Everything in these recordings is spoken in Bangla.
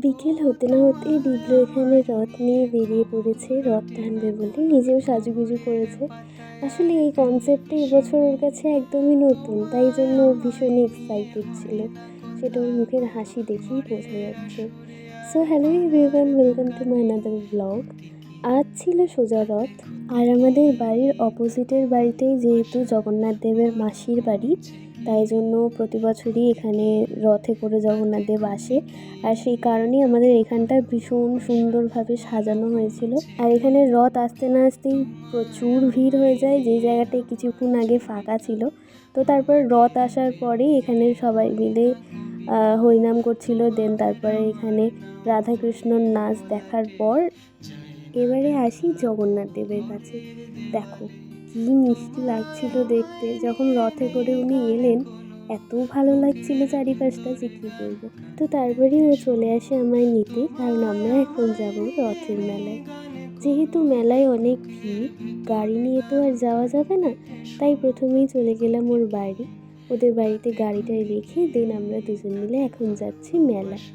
বিকেল হতে না হতেই বিপ্লব এখানে রথ নিয়ে বেরিয়ে পড়েছে রথ টানবে বলে, নিজেও সাজুগুজু করেছে। আসলে এই কনসেপ্টটা এবছর ওর কাছে একদমই নতুন, তাই জন্য ও ভীষণই এক্সাইটেড ছিল, সেটা ওর মুখের হাসি দেখেই বোঝা যাচ্ছে। So hello everyone, welcome to my another blog. আজ ছিল সোজা রথ, আর আমাদের বাড়ির অপোজিটের বাড়িতেই যেহেতু জগন্নাথ দেবের মাসির বাড়ি, তাই জন্য প্রতি বছরই এখানে রথে করে জগন্নাথ দেব আসে। আর সেই কারণেই আমাদের এখানটা ভীষণ সুন্দরভাবে সাজানো হয়েছিল। আর এখানে রথ আসতে না আসতেই প্রচুর ভিড় হয়ে যায়, যেই জায়গাটায় কিছুক্ষণ আগে ফাঁকা ছিল। তো তারপর রথ আসার পরে এখানে সবাই মিলে হরিনাম করছিল। দেন তারপরে এখানে রাধাকৃষ্ণর নাচ দেখার পর এবারে আসি জগন্নাথ দেবের কাছে। দেখো কী মিষ্টি লাগছিল দেখতে, যখন রথে করে উনি এলেন এত ভালো লাগছিল চারিপাশটা যে কী বলবো। তো তারপরেই ও চলে আসে আমায় নিতে, কারণ আমরা এখন যাব রথের মেলায়। যেহেতু মেলায় অনেক ভিড়, গাড়ি নিয়ে তো আর যাওয়া যাবে না, তাই প্রথমেই চলে গেলাম ওর বাড়ি। ওদের বাড়িতে গাড়িটা রেখে দেন আমরা দুজন মিলে এখন যাচ্ছি মেলায়।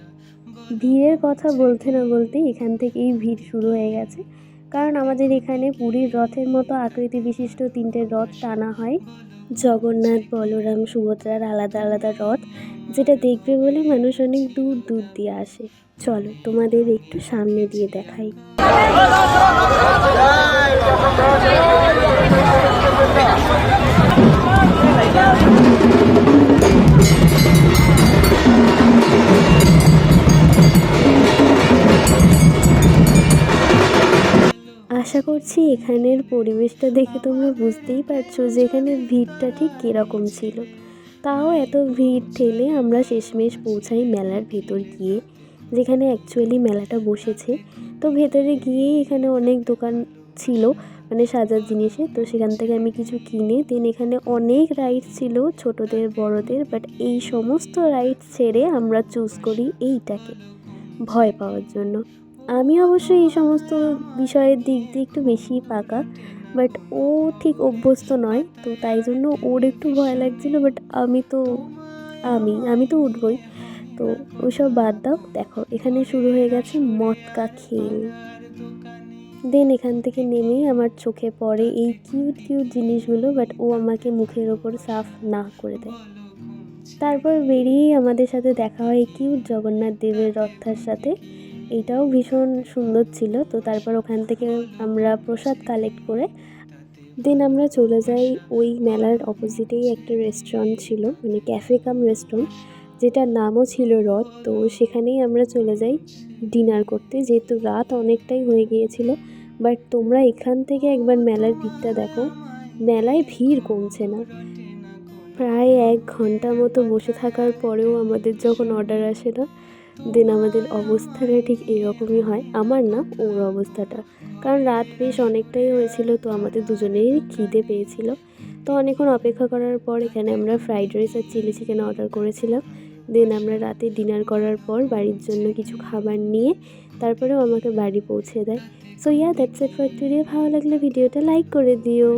ভিড়ের কথা বলতে না বলতেই এখান থেকেই ভিড় শুরু হয়ে গেছে, কারণ আমাদের এখানে পুরীর রথের মতো আকৃতি বিশিষ্ট 3টে রথ টানা হয়। জগন্নাথ, বলরাম, সুভদ্রার আলাদা আলাদা রথ, যেটা দেখবে বলে মানুষ অনেক দূর দূর দিয়ে আসে। চলো তোমাদের একটু সামনে দিয়ে দেখাই। আশা করছি এখানের পরিবেশটা দেখে তোমরা বুঝতেই পারছো যে এখানে ভিড়টা ঠিক কীরকম ছিল। তাও এত ভিড় ঠেলে আমরা শেষমেশ পৌঁছাই মেলার ভেতর গিয়ে, যেখানে অ্যাকচুয়ালি মেলাটা বসেছে। তো ভেতরে গিয়েই এখানে অনেক দোকান ছিল, মানে সাজার জিনিসে। তো সেখান থেকে আমি কিছু কিনে দেন এখানে অনেক রাইডস ছিল, ছোটদের বড়দের, বাট এই সমস্ত রাইডস ছেড়ে আমরা চুজ করি এইটাকে ভয় পাওয়ার জন্য। আমি অবশ্যই এই সমস্ত বিষয়ের দিক দিয়ে একটু বেশিই পাকা, বাট ও ঠিক অভ্যস্ত নয়, তো তাই জন্য ওর একটু ভয় লাগছিলো। বাট আমি তো উঠবই। তো ওইসব বাদ দাও, দেখো এখানে শুরু হয়ে গেছে মটকা খেল। দেন এখান থেকে নেমেই আমার চোখে পড়ে এই কিউট কিউট জিনিসগুলো, বাট ও আমাকে মুখের ওপর সাফ না করে দেয়। তারপর বেরিয়েই আমাদের সাথে দেখা হয় কিউট জগন্নাথ দেবের রথটার সাথে, এটাও ভীষণ সুন্দর ছিল। তো তারপর ওখান থেকে আমরা প্রসাদ কালেক্ট করে দেন আমরা চলে যাই ওই মেলার অপোজিটেই একটা রেস্টুরেন্ট ছিল, মানে ক্যাফে কাম রেস্টুরেন্ট, যেটার নামও ছিল রথ। তো সেখানেই আমরা চলে যাই ডিনার করতে, যেহেতু রাত অনেকটাই হয়ে গিয়েছিল। বাট তোমরা এখান থেকে একবার মেলার ভিড়টা দেখো, মেলায় ভিড় কমছে না। প্রায় 1 ঘন্টা মতো বসে থাকার পরেও আমাদের যখন অর্ডার আসে না, দেন আমাদের অবস্থাটা ঠিক এরকমই হয়। আমার না, ওর অবস্থাটা, কারণ রাত বেশ অনেকটাই হয়েছিল, তো আমাদের দুজনেরই খিদে পেয়েছিল। তো অনেকক্ষণ অপেক্ষা করার পর এখানে আমরা ফ্রাইড রাইস আর চিলি চিকেন অর্ডার করেছিলাম। দেন আমরা রাতে ডিনার করার পর বাড়ির জন্য কিছু খাবার নিয়ে তারপরেও আমাকে বাড়ি পৌঁছে দেয়। So that's it for today. ভালো লাগলে ভিডিওটা লাইক করে দিও।